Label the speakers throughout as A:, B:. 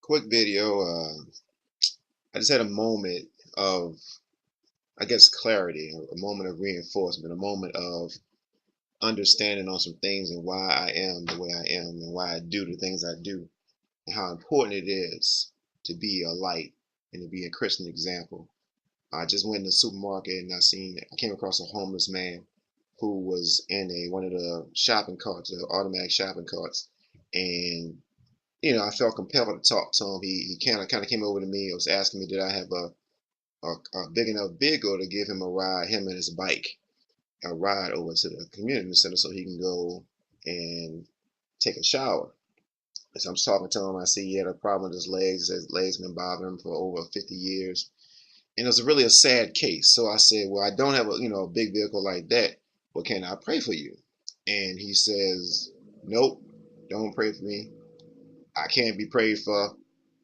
A: Quick video. I just had a moment of, I guess, clarity, a moment of reinforcement, a moment of understanding on some things and why I am the way I am and why I do the things I do and how important it is to be a light and to be a Christian example. I just went in the supermarket and I came across a homeless man who was in one of the shopping carts, the automatic shopping carts, and I felt compelled to talk to him. He kind of came over to me. Was asking me, did I have a big enough vehicle to give him a ride, him and his bike, a ride over to the community center so he can go and take a shower. As I'm talking to him, I see he had a problem with his legs. His legs been bothering him for over 50 years, and it was really a sad case. So I said, well, I don't have a big vehicle like that. Well, can I pray for you? And he says, nope, don't pray for me. I can't be prayed for.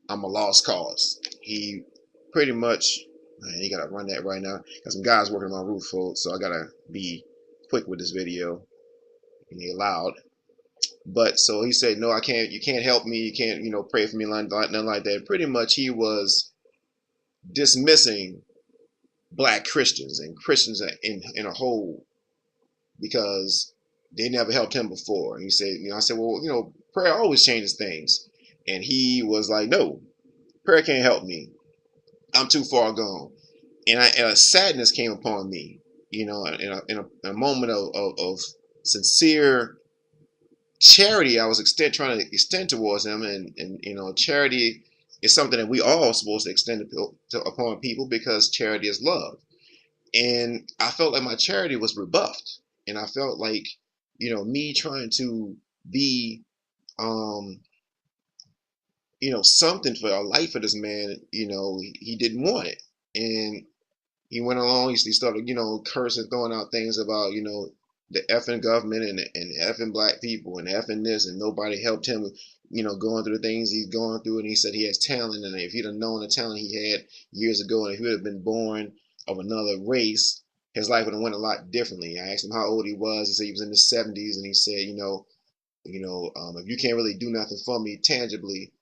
A: I'm a lost cause. He pretty much, man, you gotta run that right now. Got some guys working on my roof, folks, so I gotta be quick with this video and be loud. But so he said, no, I can't. You can't help me. You can't, pray for me, nothing like that. Pretty much, he was dismissing black Christians and Christians in a whole because they never helped him before. And he said, I said, well, prayer always changes things. And he was like, no, prayer can't help me. I'm too far gone. And a sadness came upon me, in a moment of sincere charity. I was trying to extend towards him, and charity is something that we all supposed to extend upon people because charity is love. And I felt like my charity was rebuffed, and I felt like, me trying to be, something for a life for this man, he didn't want it. And he went along, he started, cursing, throwing out things about, the effing government and effing black people and effing this, and nobody helped him, going through the things he's going through. And he said he has talent, and if he'd have known the talent he had years ago, and if he would have been born of another race, his life would have went a lot differently. I asked him how old he was. He said he was in his 70s, and he said, if you can't really do nothing for me tangibly,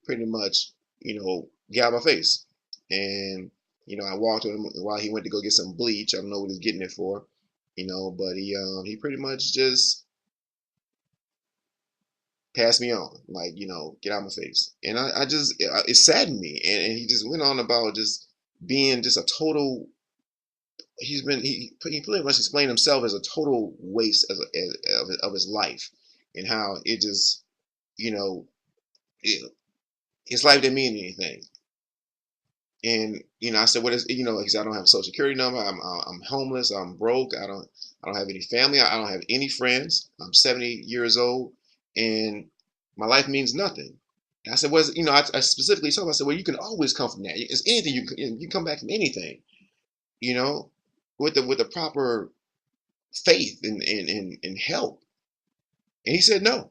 A: pretty much, get out of my face. And I walked with him while he went to go get some bleach. I don't know what he's getting it for, but he pretty much just passed me on, like, get out of my face. And I just, it saddened me. And he just went on about just being just a total. He pretty much explained himself as a total waste of his life, and how it just, it, his life didn't mean anything. And I said, what is, he said, I don't have a social security number. I'm homeless. I'm broke. I don't have any family. I don't have any friends. I'm 70 years old, and my life means nothing. And I said, well, I specifically told him, I said, well, you can always come from that. It's anything. You can come back from anything, you know, with the proper faith and help. And he said no.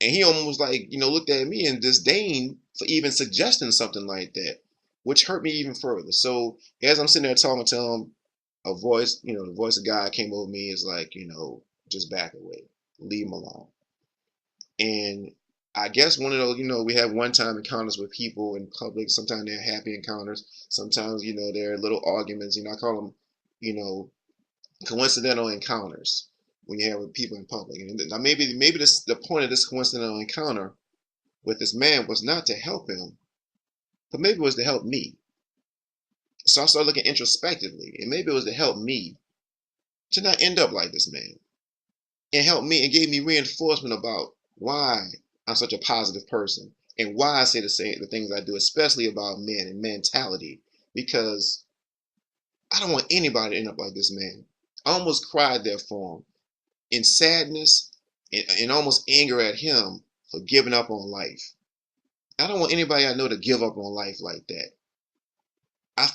A: And he almost, like, looked at me in disdain for even suggesting something like that, which hurt me even further. So as I'm sitting there talking to him, a voice, the voice of God came over me, is like, just back away, leave him alone. And I guess one of those, we have one-time encounters with people in public. Sometimes they're happy encounters. Sometimes, they're little arguments. I call them, coincidental encounters when you have with people in public. And now maybe the point of this coincidental encounter with this man was not to help him, but maybe it was to help me. So I started looking introspectively, and maybe it was to help me to not end up like this man, and help me and gave me reinforcement about why I'm such a positive person and why I say the things I do, especially about men and mentality, because I don't want anybody to end up like this man. I almost cried there for him in sadness and almost anger at him for giving up on life. I don't want anybody I know to give up on life like that. I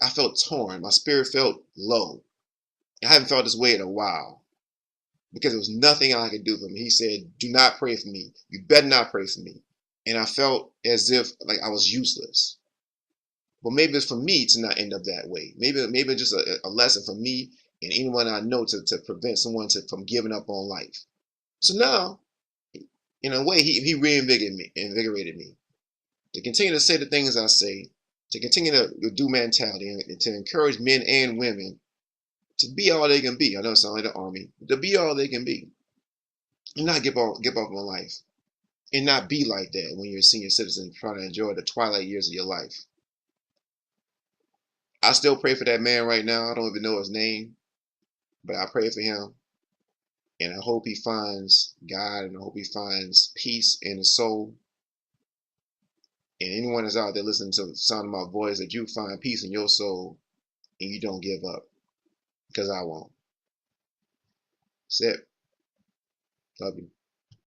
A: felt torn. My spirit felt low. I haven't felt this way in a while because there was nothing I could do for him. He said, "Do not pray for me. You better not pray for me." And I felt as if like I was useless. Well, maybe it's for me to not end up that way. Maybe just a lesson for me and anyone I know to prevent someone from giving up on life. So now In a way, he invigorated me to continue to say the things I say, to continue to do Mantality, and to encourage men and women to be all they can be. I know it sounds like the army, to be all they can be, and not give up on life, and not be like that when you're a senior citizen trying to enjoy the twilight years of your life. I still pray for that man right now. I don't even know his name, but I pray for him, and I hope he finds God, and I hope he finds peace in his soul. And anyone that's out there listening to the sound of my voice, that you find peace in your soul and you don't give up, because I won't. That's it. Love you.